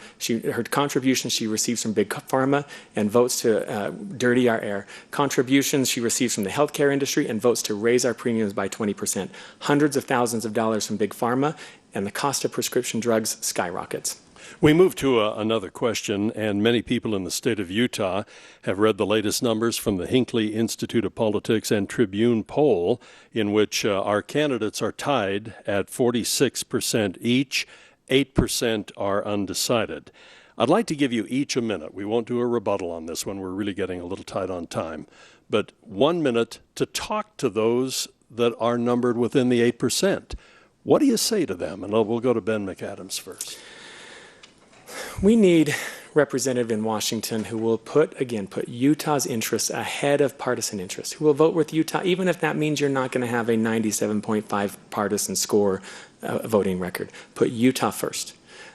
contributions she receives from Big Pharma and votes to dirty our air. Contributions she receives from the healthcare industry and votes to raise our premiums by 20%. Hundreds of thousands of dollars from Big Pharma, and the cost of prescription drugs skyrockets. We move to another question, and many people in the state of Utah have read the latest numbers from the Hinckley Institute of Politics and Tribune poll, in which our candidates are tied at 46% each. 8% are undecided. I'd like to give you each a minute. We won't do a rebuttal on this one. We're really getting a little tight on time. But 1 minute to talk to those that are numbered within the 8%. What do you say to them? And we'll go to Ben McAdams first. We need representative in Washington who will put Utah's interests ahead of partisan interests, who will vote with Utah, even if that means you're not going to have a 97.5 partisan score voting record. Put Utah first.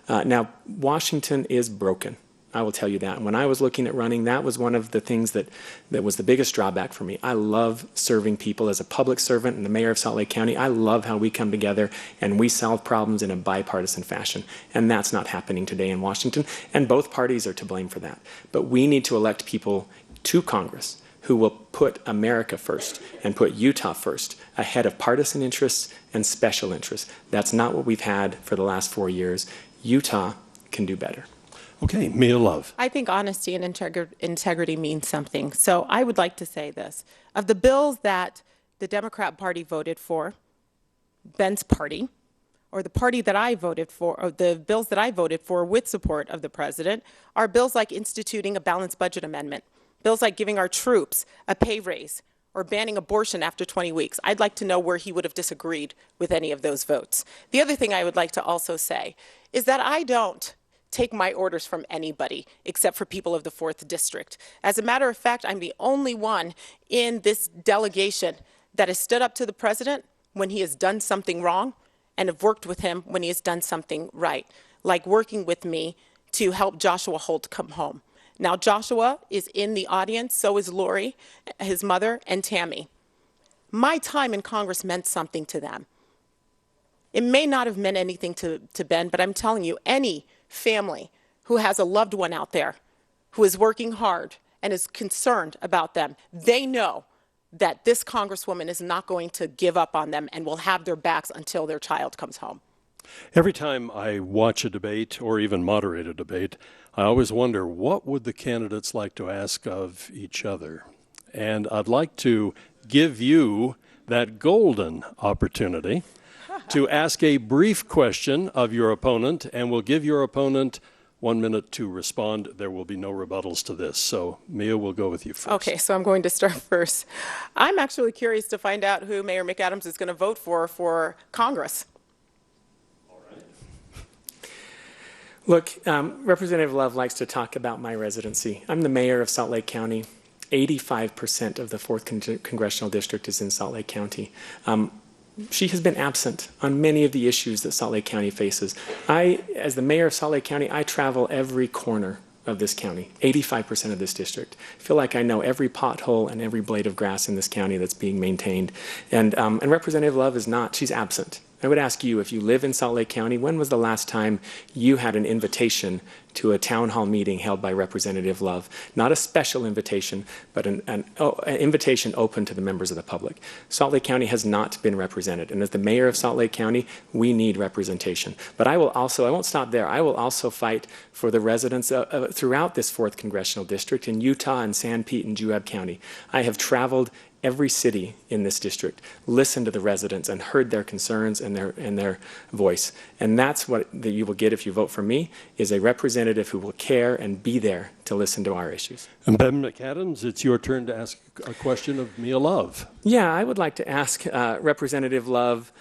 Now, Washington is broken. I will tell you that. When I was looking at running, that was one of the things that was the biggest drawback for me. I love serving people as a public servant and the mayor of Salt Lake County. I love how we come together and we solve problems in a bipartisan fashion. And that's not happening today in Washington. And both parties are to blame for that. But we need to elect people to Congress who will put America first and put Utah first ahead of partisan interests and special interests. That's not what we've had for the last 4 years. Utah can do better. Okay, Mia Love. I think honesty and integrity means something. So I would like to say this. Of the bills that the Democrat Party voted for, Ben's party, or the party that I voted for, or the bills that I voted for with support of the president, are bills like instituting a balanced budget amendment, bills like giving our troops a pay raise, or banning abortion after 20 weeks. I'd like to know where he would have disagreed with any of those votes. The other thing I would like to also say is that I don't take my orders from anybody except for people of the 4th District. As a matter of fact, I'm the only one in this delegation that has stood up to the president when he has done something wrong and have worked with him when he has done something right, like working with me to help Joshua Holt come home. Now, Joshua is in the audience, so is Lori, his mother, and Tammy. My time in Congress meant something to them. It may not have meant anything to Ben, but I'm telling you, any family who has a loved one out there who is working hard and is concerned about them, they know that this Congresswoman is not going to give up on them and will have their backs until their child comes home. Every time I watch a debate or even moderate a debate, I always wonder, what would the candidates like to ask of each other? And I'd like to give you that golden opportunity to ask a brief question of your opponent, and we'll give your opponent 1 minute to respond. There will be no rebuttals to this. So, Mia, we'll go with you first. Okay, so I'm going to start first. I'm actually curious to find out who Mayor McAdams is going to vote for Congress. Look, Representative Love likes to talk about my residency. I'm the mayor of Salt Lake County. 85% of the 4th Congressional District is in Salt Lake County. She has been absent on many of the issues that Salt Lake County faces. As the mayor of Salt Lake County, I travel every corner of this county, 85% of this district. I feel like I know every pothole and every blade of grass in this county that's being maintained. And Representative Love is not, she's absent. I would ask you, if you live in Salt Lake County, when was the last time you had an invitation to a town hall meeting held by Representative Love? Not a special invitation, but an invitation open to the members of the public. Salt Lake County has not been represented. And as the mayor of Salt Lake County, we need representation. But I won't stop there. I will also fight for the residents throughout this 4th Congressional District in Utah and San Pete and Juab County. I have traveled every city in this district, listened to the residents and heard their concerns and their voice. And that's what you will get if you vote for me, is a representative who will care and be there to listen to our issues. And Ben McAdams, it's your turn to ask a question of Mia Love. Yeah, I would like to ask Representative Love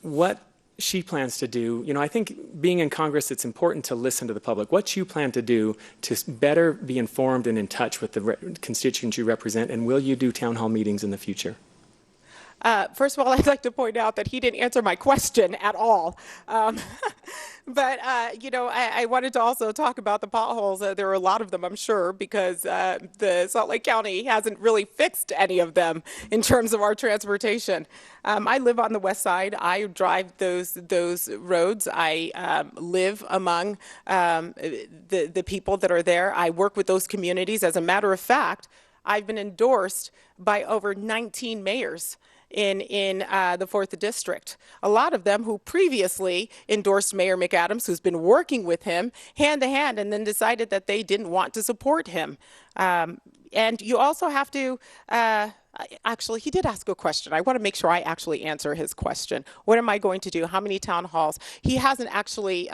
what she plans to do. You know, I think being in Congress, it's important to listen to the public. What you plan to do to better be informed and in touch with the constituents you represent, and will you do town hall meetings in the future? First of all, I'd like to point out that he didn't answer my question at all. But, you know, I wanted to also talk about the potholes. There are a lot of them, I'm sure, because the Salt Lake County hasn't really fixed any of them in terms of our transportation. I live on the west side. I drive those roads. I live among the people that are there. I work with those communities. As a matter of fact, I've been endorsed by over 19 mayors in the 4th District. A lot of them who previously endorsed Mayor McAdams, who's been working with him hand to hand, and then decided that they didn't want to support him. And you also have to, actually, he did ask a question. I want to make sure I actually answer his question. What am I going to do? How many town halls? He hasn't actually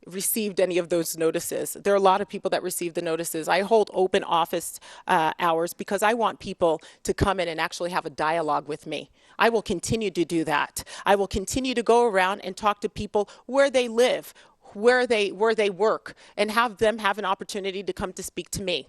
received any of those notices. There are a lot of people that receive the notices. I hold open office hours because I want people to come in and actually have a dialogue with me. I will continue to do that. I will continue to go around and talk to people where they live, where they work, and have them have an opportunity to come to speak to me.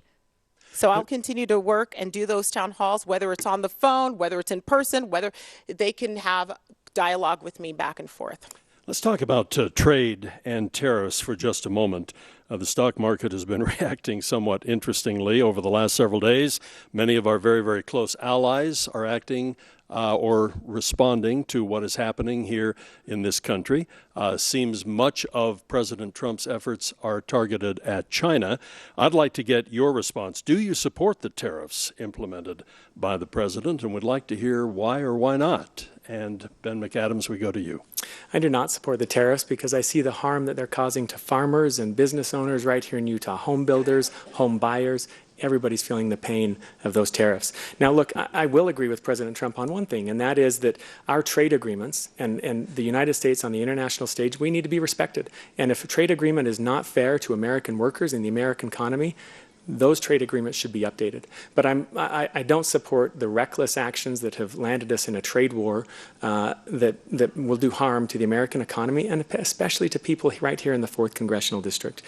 So I'll continue to work and do those town halls, whether it's on the phone, whether it's in person, whether they can have dialogue with me back and forth. Let's talk about trade and tariffs for just a moment. The stock market has been reacting somewhat interestingly over the last several days. Many of our very, very close allies are acting or responding to what is happening here in this country. Seems much of President Trump's efforts are targeted at China. I'd like to get your response. Do you support the tariffs implemented by the president, and would like to hear why or why not? And Ben McAdams, we go to you. I do not support the tariffs because I see the harm that they're causing to farmers and business owners right here in Utah, home builders, home buyers. Everybody's feeling the pain of those tariffs. Now, look, I will agree with President Trump on one thing, and that is that our trade agreements and the United States on the international stage, we need to be respected. And if a trade agreement is not fair to American workers and the American economy, those trade agreements should be updated. But I don't support the reckless actions that have landed us in a trade war that will do harm to the American economy and especially to people right here in the 4th Congressional District.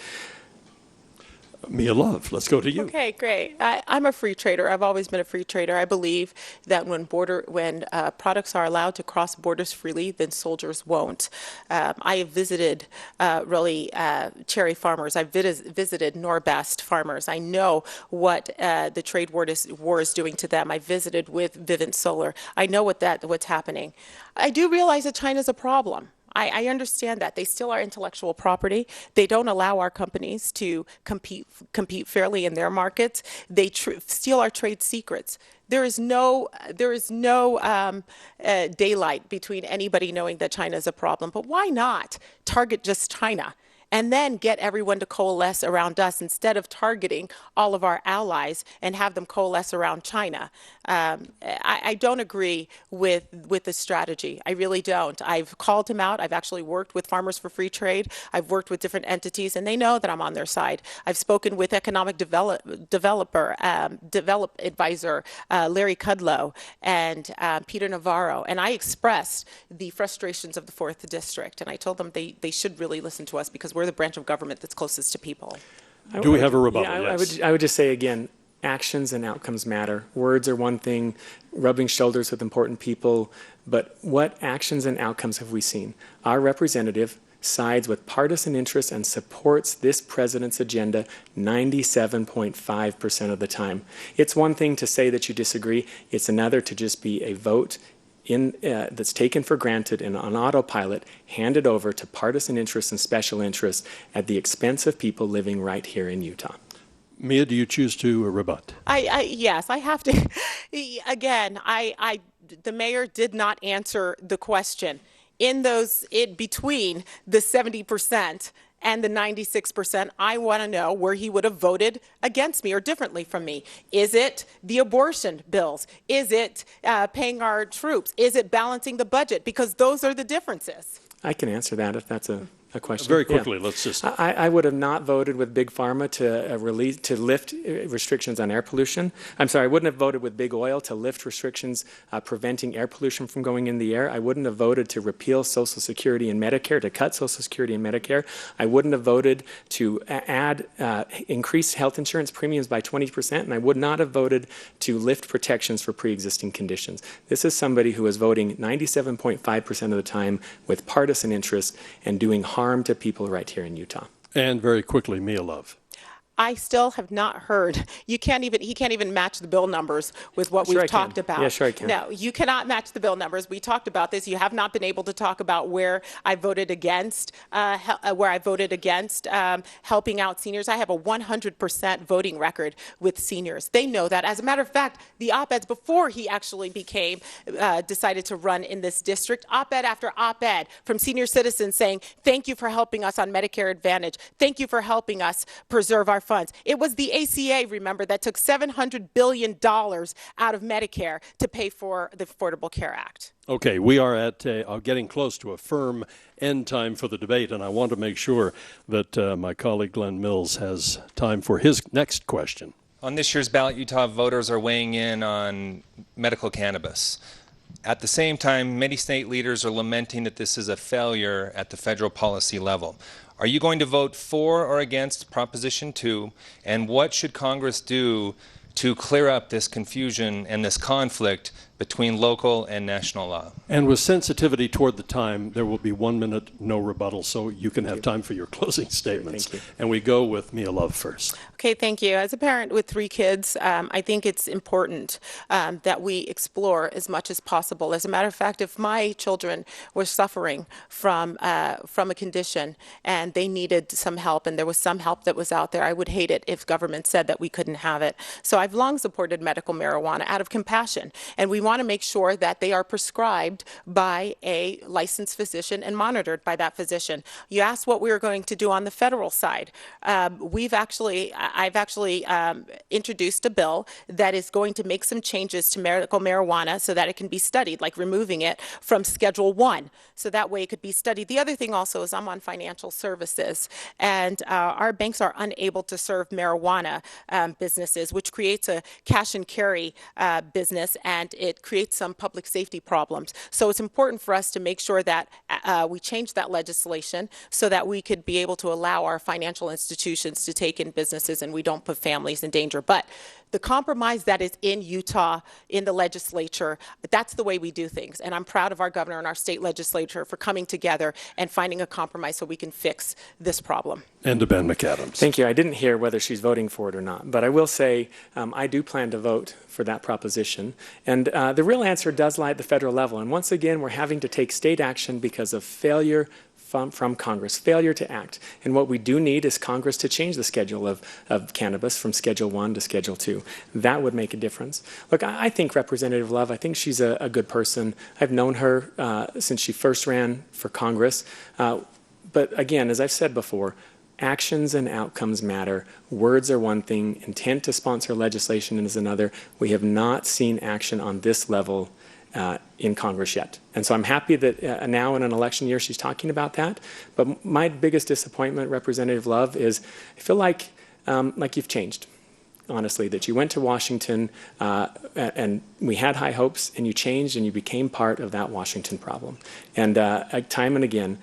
Mia Love, let's go to you. Okay, great. I'm a free trader. I've always been a free trader. I believe that when products are allowed to cross borders freely, then soldiers won't. I have visited cherry farmers. I've visited Norbest farmers. I know what the trade war is doing to them. I visited with Vivint Solar. I know what's happening. I do realize that China's a problem. I understand that. They steal our intellectual property. They don't allow our companies to compete fairly in their markets. They steal our trade secrets. There is no daylight between anybody knowing that China is a problem. But why not target just China? And then get everyone to coalesce around us instead of targeting all of our allies and have them coalesce around China. I don't agree with the strategy. I really don't. I've called him out. I've actually worked with Farmers for Free Trade. I've worked with different entities, and they know that I'm on their side. I've spoken with economic develop advisor Larry Kudlow and Peter Navarro, and I expressed the frustrations of the 4th District, and I told them they should really listen to us because we're the branch of government that's closest to people. Do we have a rebuttal? Yeah, yes. I would just say again, actions and outcomes matter. Words are one thing, rubbing shoulders with important people, but what actions and outcomes have we seen? Our representative sides with partisan interests and supports this president's agenda 97.5% of the time. It's one thing to say that you disagree. It's another to just be a vote that's taken for granted and on autopilot, handed over to partisan interests and special interests at the expense of people living right here in Utah. Mia, do you choose to rebut? Yes, I have to. Again, the mayor did not answer the question. Between the 70% and the 96%, I want to know where he would have voted against me or differently from me. Is it the abortion bills? Is it paying our troops? Is it balancing the budget? Because those are the differences. I can answer that if that's a question. Very quickly, let's just... I would have not voted with Big Pharma to lift restrictions on air pollution. I'm sorry, I wouldn't have voted with Big Oil to lift restrictions preventing air pollution from going in the air. I wouldn't have voted to repeal Social Security and Medicare, to cut Social Security and Medicare. I wouldn't have voted to increase health insurance premiums by 20%, and I would not have voted to lift protections for pre-existing conditions. This is somebody who is voting 97.5% of the time with partisan interests and doing harm to people right here in Utah. And very quickly, Mia Love. I still have not heard. He can't even match the bill numbers with what we've talked about. Yeah, sure I can. No, you cannot match the bill numbers. We talked about this. You have not been able to talk about where I voted against helping out seniors. I have a 100% voting record with seniors. They know that. As a matter of fact, the op-eds before he actually decided to run in this district, op-ed after op-ed from senior citizens saying, thank you for helping us on Medicare Advantage. Thank you for helping us preserve our funds. It was the ACA, remember, that took $700 billion out of Medicare to pay for the Affordable Care Act. Okay, we are getting close to a firm end time for the debate, and I want to make sure that my colleague Glenn Mills has time for his next question. On this year's ballot, Utah voters are weighing in on medical cannabis. At the same time, many state leaders are lamenting that this is a failure at the federal policy level. Are you going to vote for or against Proposition 2, and what should Congress do to clear up this confusion and this conflict between local and national law. And with sensitivity toward the time, there will be 1 minute, no rebuttal, so you can have time for your closing statements. Thank you. And we go with Mia Love first. Okay, thank you. As a parent with 3 kids, I think it's important that we explore as much as possible. As a matter of fact, if my children were suffering from a condition and they needed some help and there was some help that was out there, I would hate it if government said that we couldn't have it. So I've long supported medical marijuana out of compassion, and we want to make sure that they are prescribed by a licensed physician and monitored by that physician. You asked what we were going to do on the federal side. I've actually introduced a bill that is going to make some changes to medical marijuana so that it can be studied, like removing it from Schedule 1, so that way it could be studied. The other thing also is I'm on financial services, and our banks are unable to serve marijuana businesses, which creates a cash and carry business, and it creates some public safety problems. So it's important for us to make sure that we change that legislation so that we could be able to allow our financial institutions to take in businesses and we don't put families in danger. But the compromise that is in Utah, in the legislature, that's the way we do things. And I'm proud of our governor and our state legislature for coming together and finding a compromise so we can fix this problem. And to Ben McAdams. Thank you. I didn't hear whether she's voting for it or not, but I will say I do plan to vote for that proposition. And the real answer does lie at the federal level. And once again, we're having to take state action because of failure from Congress, failure to act. And what we do need is Congress to change the schedule of cannabis from Schedule 1 to Schedule 2. That would make a difference. Look, I think Representative Love, I think she's a good person. I've known her since she first ran for Congress. But again, as I've said before, actions and outcomes matter. Words are one thing. Intent to sponsor legislation is another. We have not seen action on this level in Congress yet. And so I'm happy that now in an election year she's talking about that. But my biggest disappointment, Representative Love, is I feel like you've changed, honestly, that you went to Washington and we had high hopes and you changed and you became part of that Washington problem. And time and again,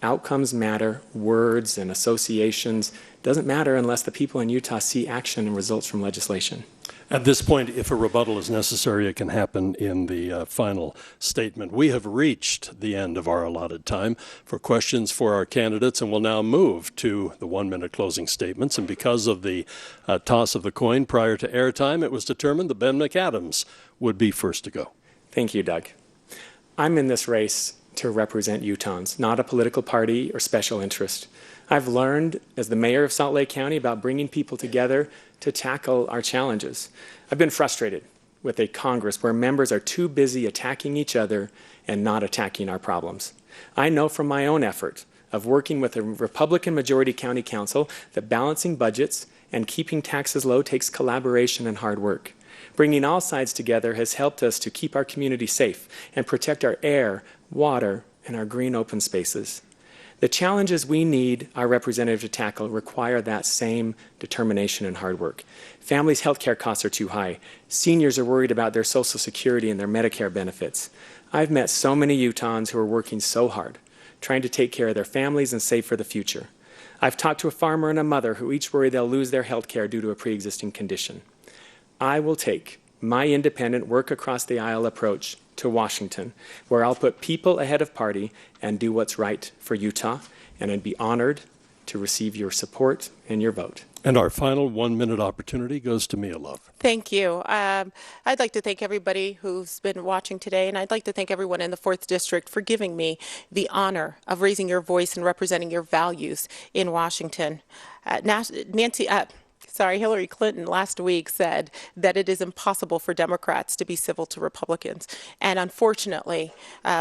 outcomes matter, words and associations doesn't matter unless the people in Utah see action and results from legislation. At this point, if a rebuttal is necessary, it can happen in the final statement. We have reached the end of our allotted time for questions for our candidates, and we'll now move to the 1 minute closing statements. And because of the toss of the coin prior to airtime, it was determined that Ben McAdams would be first to go. Thank you, Doug. I'm in this race to represent Utahns, not a political party or special interest. I've learned as the mayor of Salt Lake County about bringing people together to tackle our challenges. I've been frustrated with a Congress where members are too busy attacking each other and not attacking our problems. I know from my own effort of working with a Republican majority county council that balancing budgets and keeping taxes low takes collaboration and hard work. Bringing all sides together has helped us to keep our community safe and protect our air, water, and our green open spaces. The challenges we need our representative to tackle require that same determination and hard work. Families' health care costs are too high. Seniors are worried about their Social Security and their Medicare benefits. I've met so many Utahns who are working so hard, trying to take care of their families and save for the future. I've talked to a farmer and a mother who each worry they'll lose their health care due to a pre-existing condition. I will take my independent work across the aisle approach to Washington, where I'll put people ahead of party and do what's right for Utah, and I'd be honored to receive your support and your vote. And our final 1 minute opportunity goes to Mia Love. Thank you. I'd like to thank everybody who's been watching today, and I'd like to thank everyone in the 4th District for giving me the honor of raising your voice and representing your values in Washington. Hillary Clinton last week said that it is impossible for Democrats to be civil to Republicans. And unfortunately,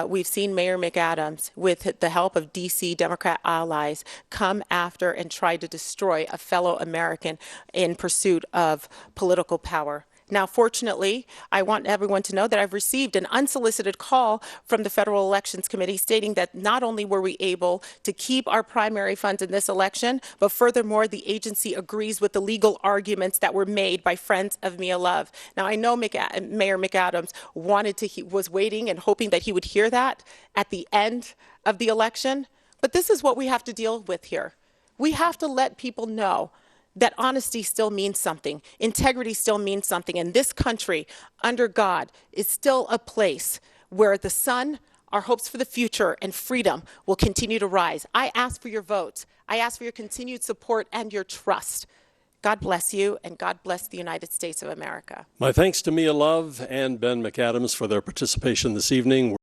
we've seen Mayor McAdams, with the help of D.C. Democrat allies, come after and try to destroy a fellow American in pursuit of political power. Now, fortunately, I want everyone to know that I've received an unsolicited call from the Federal Elections Committee stating that not only were we able to keep our primary funds in this election, but furthermore, the agency agrees with the legal arguments that were made by friends of Mia Love. Now, I know Mayor McAdams was waiting and hoping that he would hear that at the end of the election, but this is what we have to deal with here. We have to let people know that honesty still means something, integrity still means something, and this country, under God, is still a place where the sun, our hopes for the future, and freedom will continue to rise. I ask for your vote. I ask for your continued support and your trust. God bless you, and God bless the United States of America. My thanks to Mia Love and Ben McAdams for their participation this evening.